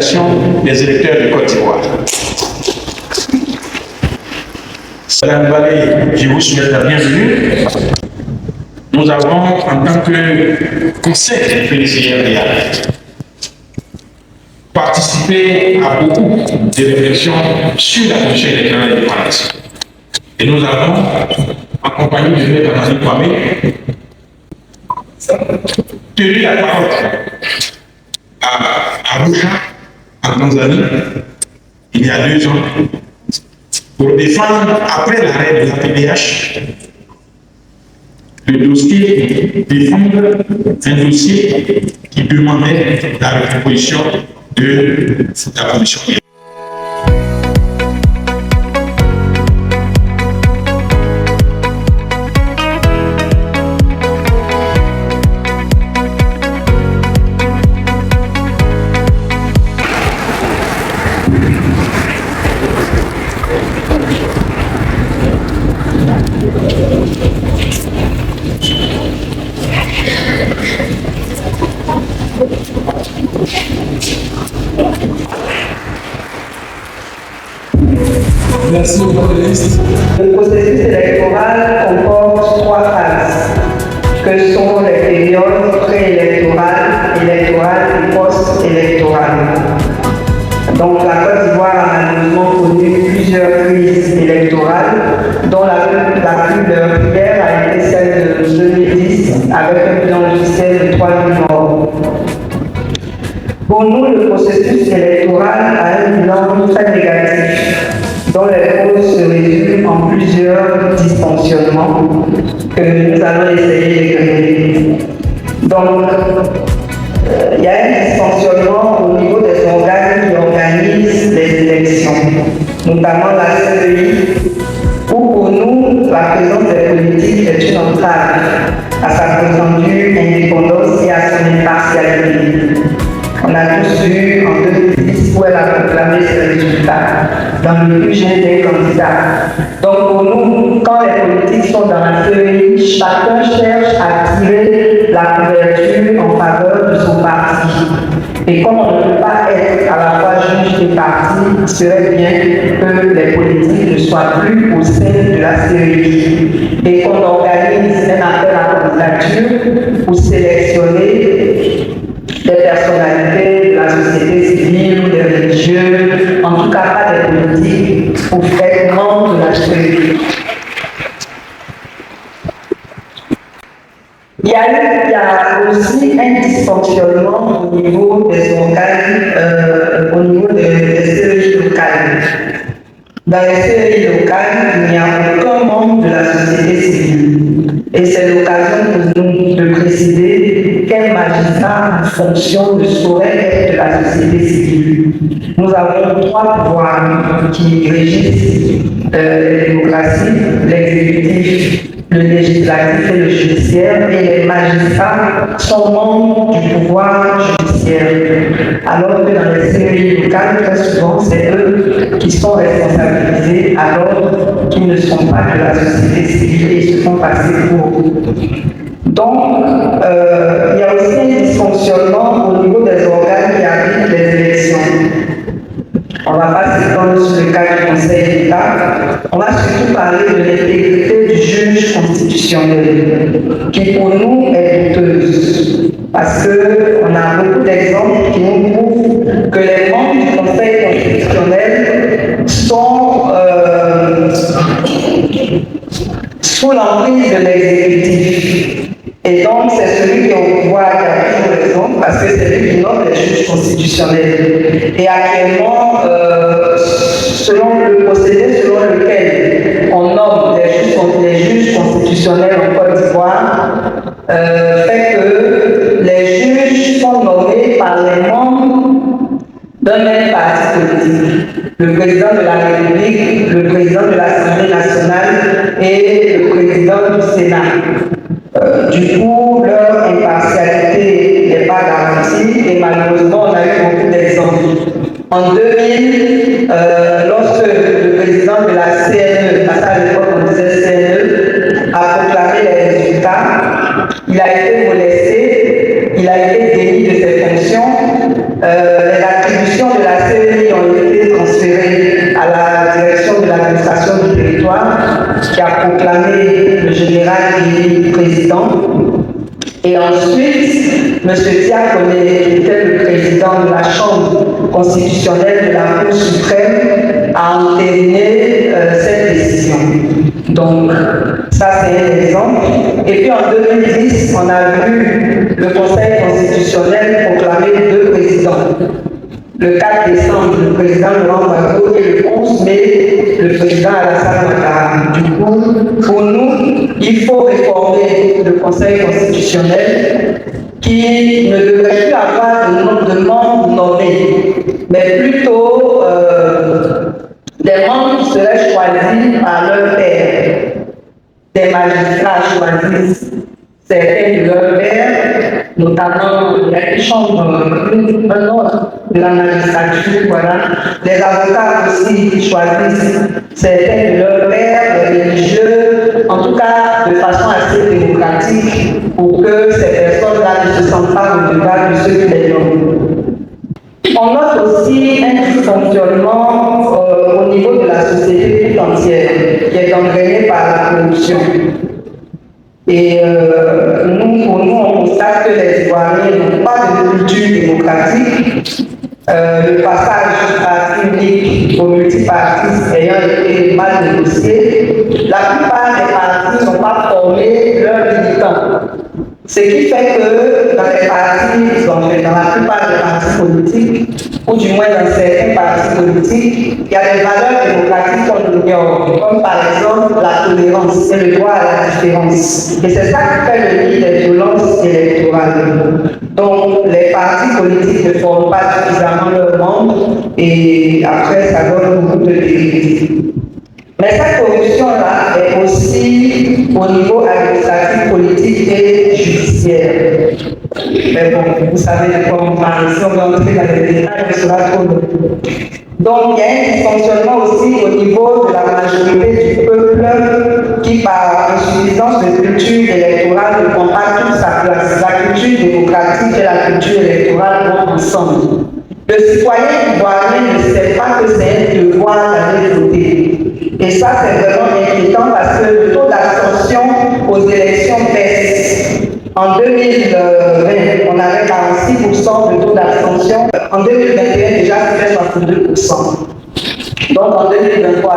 l'association des électeurs de Côte d'Ivoire. Madame Vallée, je vous souhaite la bienvenue. Nous avons, en tant que conseil présidentiel, participé à beaucoup de réflexions sur la commission électorale indépendante. Et nous avons, accompagné de notre camarade Kwame, tenu la parole à Arusha, en Tanzanie, il y a 2 ans, pour défendre, après l'arrêt de la PDH, le dossier, défendre un dossier qui demandait la recomposition de la commission. Merci, journaliste. Le processus électoral comporte 3 phases, que sont les périodes préélectorales, électorales et post-électorales. Donc la Côte d'Ivoire a malheureusement connu plusieurs crises électorales, dont la plus meurtrière a été celle de 2010, avec un bilan officiel de 3 000 morts. Pour nous, le processus électoral a un bilan très négatif, dont les causes se résument en plusieurs dysfonctionnements que nous allons essayer de créer. Donc, il y a un dysfonctionnement au niveau des organes qui organisent les élections, notamment la CEI, où pour nous, la présence des politiques est une entrave à sa prétendue indépendance et à son impartialité. On a tous vu en 2010 où elle a proclamé ses résultats dans le budget des candidats. Donc pour nous, quand les politiques sont dans la feuille, chacun cherche à tirer la couverture en faveur de son parti. Et comme on ne peut pas être à la fois juge des partis, il serait bien que les politiques ne soient plus au sein de la CEI et qu'on organise un appel à candidature pour sélectionner des personnalités de la société civile ou des religieux, en tout cas pas des politiques, pour faire membre de la CEI. Il y a aussi un dysfonctionnement au niveau des organes, au niveau des CEI locales. Dans les CEI locales, il n'y a aucun membre de la société civile. Et c'est l'occasion pour nous de préciser quel magistrat en fonction ne saurait être de la société civile. Nous avons 3 pouvoirs qui régissent les démocraties, l'exécutif, le législatif et le judiciaire, et les magistrats sont membres du pouvoir judiciaire. Alors que dans les CEI locales, très souvent, c'est eux qui sont responsabilisés alors qu'ils ne sont pas de la société civile et se font passer pour eux. Donc, il y a aussi un dysfonctionnement au niveau des organes qui abritent les élections. On ne va pas s'étendre sur le cas du Conseil d'État. On va surtout parler de l'intégrité du juge constitutionnel, qui pour nous est douteuse. Parce qu'on a beaucoup d'exemples qui nous prouvent que les membres du Conseil constitutionnel sont sous l'emprise de l'exécutif. Et donc, c'est celui qui est au pouvoir qui a toujours raison, parce que c'est lui qui nomme les juges constitutionnels. Et actuellement, selon le procédé selon lequel on nomme les juges constitutionnels en Côte d'Ivoire, fait que les juges sont nommés par les membres d'un même parti politique. Le président de la République, le président de l'Assemblée nationale et le président du Sénat. Du coup, leur impartialité n'est pas garantie et malheureusement, on a eu beaucoup d'exemples. En 2000, lorsque le président de la CNE, à l'époque on disait CNE, a proclamé les résultats, il a été molesté, il a été démis de ses fonctions, les attributions de constitutionnel de la Cour suprême a entériné cette décision. Donc, ça c'est un exemple. Et puis en 2010, on a vu le Conseil constitutionnel proclamer 2 présidents. Le 4 décembre, le président Laurent Gbagbo et le 11 mai, le président Alassane Ouattara. Du coup, pour nous, il faut réformer le Conseil constitutionnel qui ne devrait plus avoir de nombre de membres nommés, mais plutôt des membres qui seraient choisis par leur père. Des magistrats choisissent certains de leurs pairs, notamment la chambre, un autre de la magistrature, voilà. Les avocats aussi choisissent certains de leurs pairs, les religieux, en tout cas de façon assez démocratique, pour que ces personnes-là ne se sentent pas au-delà de ceux qui les nomment. On note aussi un dysfonctionnement au niveau de la société tout entière, qui est entraîné par la corruption. Et pour nous, on constate que les Ivoiriens n'ont pas de culture démocratique. Le passage à public au multipartisme ayant été mal négocié, la plupart des partis n'ont pas formé leurs militants. Ce qui fait que dans les partis, dans la plupart des partis politiques, ou du moins dans certains partis politiques, il y a des valeurs démocratiques qu'on ignore, comme par exemple la tolérance et le droit à la différence. Et c'est ça qui fait le lit des violences électorales. Donc les partis politiques ne forment pas suffisamment leurs membres et après ça donne beaucoup de dérives. Mais cette corruption-là est aussi au niveau administratif, politique et judiciaire. Mais bon, vous savez de quoi on parle. Si on va entrer dans les détails, on sera trop long. Donc, il y a un dysfonctionnement aussi au niveau de la majorité du peuple qui, par insuffisance de culture électorale, ne prend pas toute sa place. La culture démocratique et la culture électorale vont ensemble. Le citoyen ivoirien ne sait pas que c'est un devoir d'aller voter. Et ça, c'est vraiment inquiétant parce que le taux d'abstention aux élections baisse. En 2020, on avait 46% de taux d'abstention. En 2021, déjà, c'était 62%. Donc, en 2023,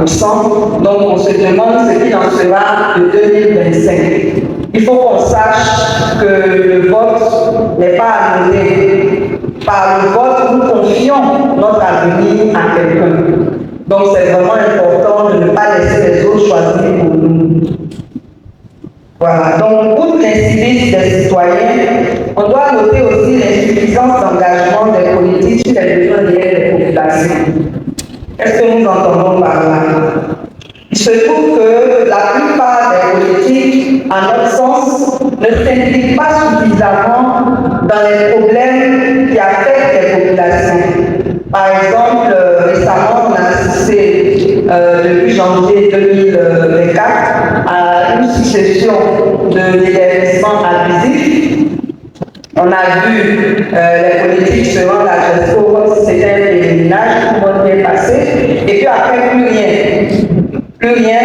63%. Donc, on se demande ce qu'il en sera de 2025. Il faut qu'on sache que le vote n'est pas anodin. Par le vote, nous confions notre avenir à quelqu'un. Donc, c'est vraiment important de ne pas laisser les autres choisir pour nous. Voilà. Donc, outre l'incivisme des citoyens, on doit noter aussi l'insuffisance d'engagement des politiques sur les besoins réels des populations. Qu'est-ce que nous entendons par là? Il se trouve que la plupart des politiques, à notre sens, ne s'impliquent pas suffisamment dans les problèmes qui affectent les populations. Par exemple, récemment, on a assisté depuis janvier 2024 à une succession de déguerpissements abusifs. On a vu les politiques se rendre à Gesco comme si c'était un pèlerinage, tout le monde bien passé, et puis après, plus rien. Plus rien,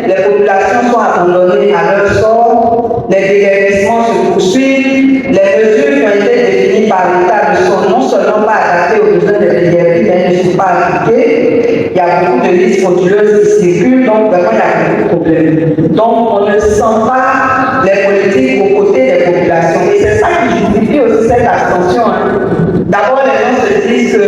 les populations sont abandonnées à leur sort, les déguerpissements se poursuivent, les mesures qui ont été définies par l'État ne sont non seulement pas adaptées aux besoins des déguerpis, mais ne sont pas appliquées. Il y a beaucoup de listes frauduleuses qui circulent, donc vraiment il y a beaucoup de problèmes. Donc on ne sent pas les politiques aux côtés des populations. Et c'est ça qui justifie aussi cette abstention. D'abord, les gens se disent que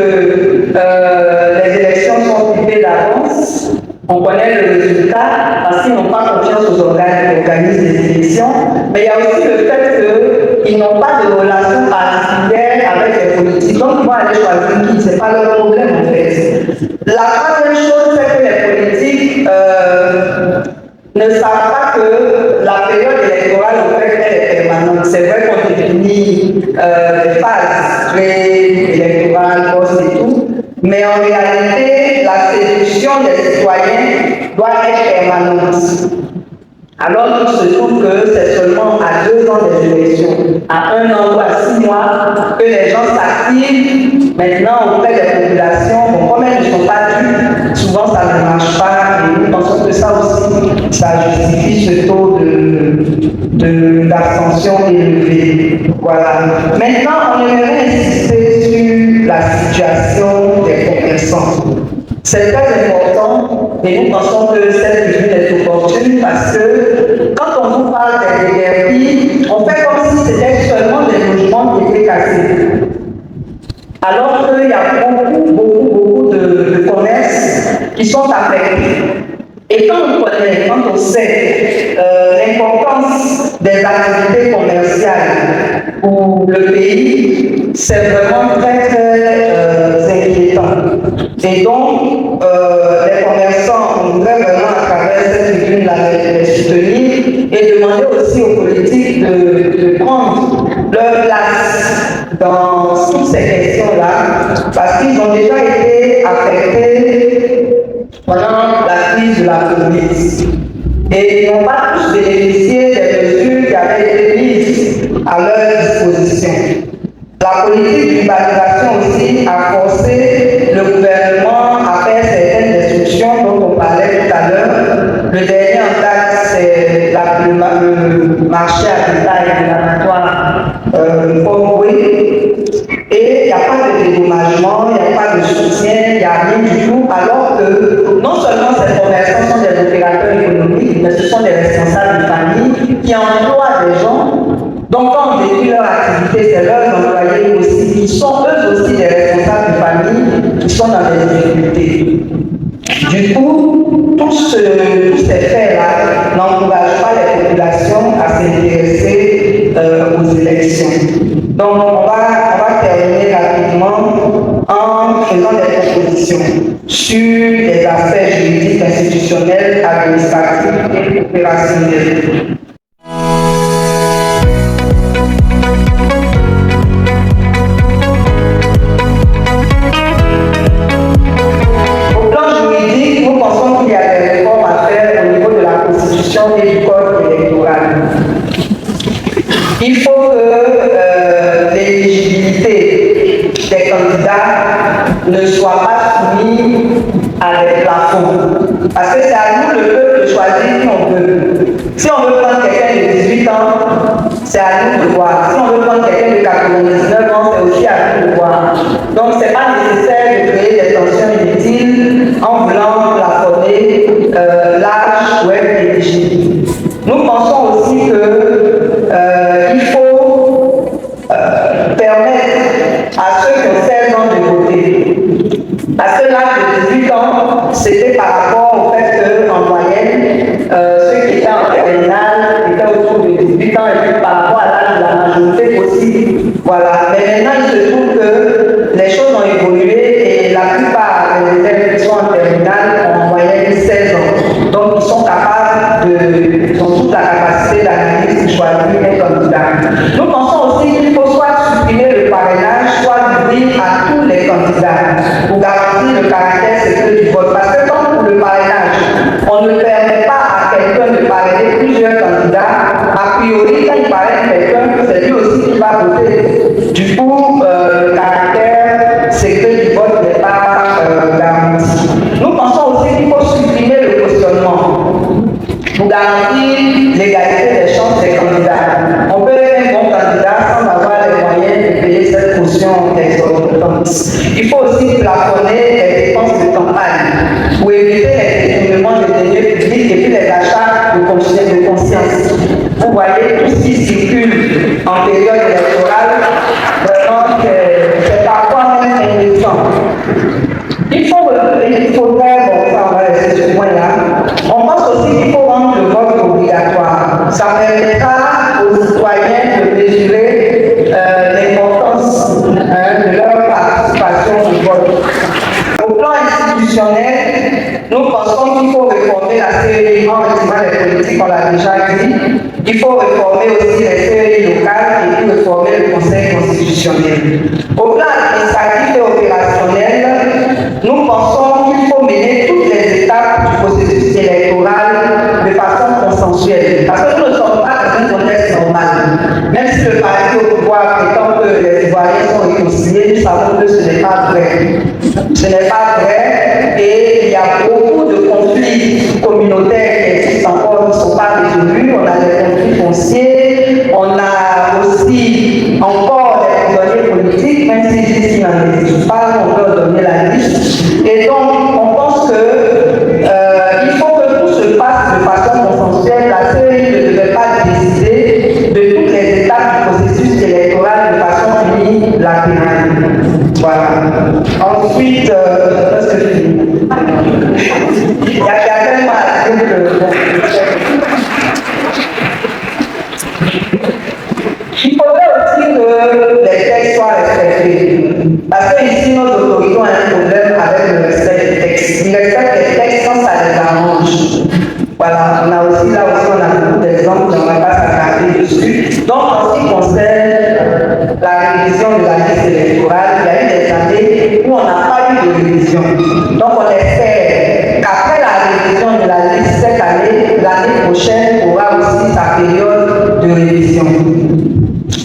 les élections sont fixées d'avance. On connaît le résultat parce qu'ils n'ont pas confiance aux organes qui organisent les élections. Mais il y a aussi le fait qu'ils n'ont pas de relation particulière avec les politiques. Donc, ils vont aller choisir qui, ce n'est pas leur problème en fait. La première chose, c'est que les politiques ne savent pas que la période électorale, en fait, elle est permanente. C'est vrai qu'on définit des phases pré-électorales, post et tout. Mais en réalité, la séduction des citoyens doit être permanente. Alors qu'il se trouve que c'est seulement à 2 ans des élections, à 1 an ou à 6 mois, que les gens s'activent maintenant auprès des populations. Bon, comme elles ne sont pas dues, souvent ça ne marche pas. Et nous pensons que ça aussi, ça justifie ce taux d'abstention élevé. Voilà. Maintenant, on aimerait insister sur la situation des commerçants. C'est très important et nous pensons que cette tribune est opportune parce que quand on nous parle des DRI, on fait comme si c'était seulement des logements qui étaient cassés. Alors qu'il y a beaucoup de commerces qui sont affectés. Et quand on connaît, quand on sait l'importance des activités commerciales pour le pays, c'est vraiment très inquiétant. Et donc, les commerçants, on voudrait vraiment à travers cette tribune les soutenir et demander aussi aux politiques de prendre leur place dans toutes ces questions-là, parce qu'ils ont déjà été affectés pendant la crise de la Covid. Et ils n'ont pas tous bénéficié des mesures qui avaient été mises à leur disposition. La politique d'urbanisation aussi a forcé le gouvernement à faire certaines destructions dont on parlait tout à l'heure. Le dernier en date, c'est le marché habitat et l'abattoir Fort-Boué. Et il n'y a pas de dédommagement, il n'y a pas de soutien, il n'y a rien du tout, alors que non seulement ces commerçants sont des opérateurs économiques, mais ce sont des responsables de famille qui emploient des gens. Donc quand on détruit leur activité, c'est leurs employés aussi, qui sont eux aussi des responsables de famille, qui sont dans des difficultés. Du coup, tous ces faits-là n'encouragent pas les populations à s'intéresser aux élections. Donc on va terminer rapidement en faisant des propositions sur les aspects juridiques, institutionnels, administratifs et opérationnels. Au plan juridique, nous pensons qu'il y a des réformes à faire au niveau de la Constitution et du Code électoral. Il faut que l'éligibilité des candidats ne soit pas soumise à des plafonds. Parce que c'est à nous, le peuple, de choisir qui on veut. Si on veut prendre quelqu'un de 18 ans, c'est à nous de voir. Si on veut prendre quelqu'un de 99 ans, c'est aussi à nous de voir. Donc, ce n'est pas nécessaire de créer des tensions inutiles en voulant plafonner l'âge ou être éligible. Nous pensons aussi qu'il faut permettre à ceux qui ont 16 ans de voter. Parce que l'âge de 18 ans, c'était par rapport au fait qu'en moyenne, ceux qui étaient en terminale étaient autour de 18 ans et puis par rapport à l'âge de la majorité aussi. Voilà. Mais maintenant, il se trouve que les choses ont évolué et la plupart des élèves qui sont en terminale ont en moyenne 16 ans. Donc, ils sont capables ils ont toute la capacité d'analyse de choisir un candidat. Nous pensons aussi qu'il faut soit supprimer le parrainage, soit l'ouvrir à tous les candidats pour garantir le caractère secret du vote. Parce que comme pour le parrainage, on ne permet pas à quelqu'un de parrainer plusieurs candidats, a priori, quand il parraine quelqu'un, c'est lui aussi qui va voter. Du coup, le caractère secret du vote n'est pas garanti. Nous pensons aussi qu'il faut supprimer le cautionnement pour garantir l'égalité des chances des candidats. On peut être un bon candidat sans avoir les moyens de payer cette caution exorbitante. Il faut aussi plafonner les dépenses de campagne pour éviter les détournements de deniers publics et puis les achats de conscience. Vous voyez, tout ce qui circule en période électorale, vraiment, c'est parfois même indécent. Il faudrait, bon, ça on va laisser ce point-là. On pense aussi qu'il faut rendre le vote obligatoire. Ça permettra aux citoyens de mesurer l'importance de leur participation au vote. Au plan institutionnel, nous pensons qu'il faut réformer la CEI en retirant les politiques, on l'a déjà dit. Il faut réformer aussi les CEI locales et puis réformer le Conseil constitutionnel. Au plan administratif et opérationnel, nous pensons qu'il faut mener toutes les étapes du processus électoral de façon consensuelle. Parce que nous ne sommes pas dans un contexte normal. Même si le parti au pouvoir prétend que les Ivoiriens sont réconciliés, nous savons que ce n'est pas vrai. Ce n'est pas vrai et il y a beaucoup de conflits communautaires qui existent encore, qui ne sont pas résolus. On a des conflits fonciers, on a aussi encore des prisonniers politiques, même s'ils disent qu'il y en existe. pas qu'on leur donner la liste. Et donc, on pense que il faut que tout se passe de façon consensuelle. La CEI ne devait pas décider de toutes les étapes du processus électoral de façon unilatérale. Voilà. Ensuite, parce que il y a tellement à dire que il faudrait aussi que les textes soient respectés. Parce que ici, nos autorités ont un problème avec le respect des textes. Ils respectent les textes quand ça les arrange. Voilà, on a aussi beaucoup d'exemples, on ne va pas s'attarder dessus. Donc, en ce qui concerne la révision de la liste électorale, il y a eu des années où on n'a pas eu de révision. Donc, on espère qu'après la révision de la liste cette année, l'année prochaine aura aussi sa période de révision.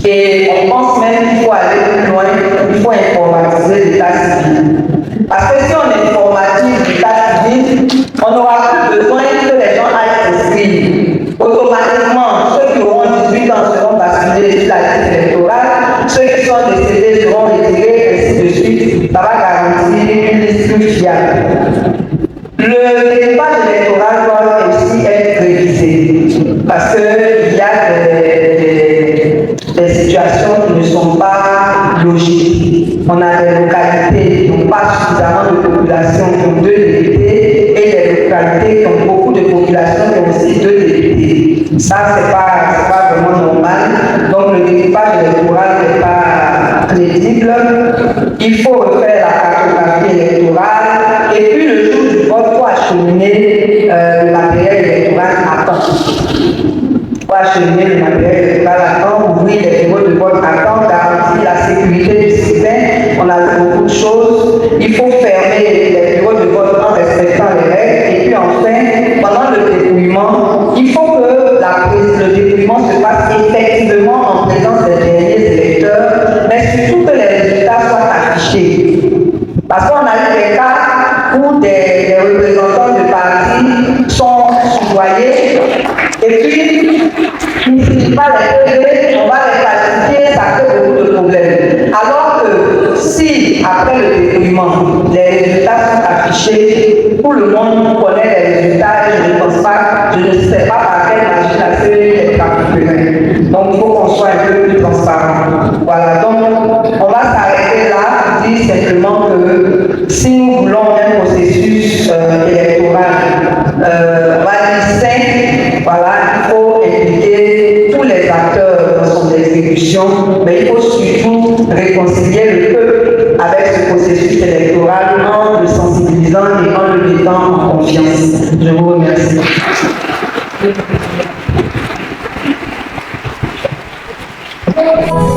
Et on pense même qu'il faut aller plus loin, il faut informatiser l'état civil. Parce que si on informatise l'état civil, on n'aura plus besoin que les gens aillent s'inscrire. Automatiquement, ceux qui auront 18 ans seront basculés sur la liste électorale, ceux qui sont décédés seront retirés, ainsi de suite. Ça va garantir une liste plus fiable. Le départ électoral doit aussi être révisé parce qu'il y a des situations qui ne sont pas logiques. On a des localités qui n'ont pas suffisamment de population qui ont 2 députés et des localités qui ont beaucoup de population qui ont aussi 2 députés. Ça, c'est pas vraiment normal. Donc, le découpage électoral n'est pas crédible. Il faut refaire la cartographie électorale et puis le jour du vote, il faut acheminer le matériel électoral à temps. Il faut acheminer le matériel électoral à temps, ouvrir les bureaux de vote à temps, garantir la sécurité du système. On a beaucoup de choses. Il faut fermer les bureaux de vote en respectant les règles. Et puis enfin, pendant le dépouillement, il faut que le dépouillement se passe effectivement en présence des derniers électeurs, mais surtout que les résultats soient affichés. Parce qu'on a eu des cas où des représentants de partis sont soudoyés et puis ils ne finissent pas les régler, on va les classifier, ça crée beaucoup de problèmes. Alors que si, après le dépouillement, les résultats sont affichés, tout le monde connaît les résultats et je ne pense pas, je ne sais pas par quelle magie la CEI est capturée. Donc il faut qu'on soit un peu plus transparent. Voilà, donc on va s'arrêter là, dire simplement que si nous voulons un processus électoral, on va dire sain, voilà, il faut impliquer tous les acteurs dans son exécution, mais il faut surtout réconcilier le peuple avec ce processus électoral en le sensibilisant et en le mettant en confiance. Je vous remercie. Thank you.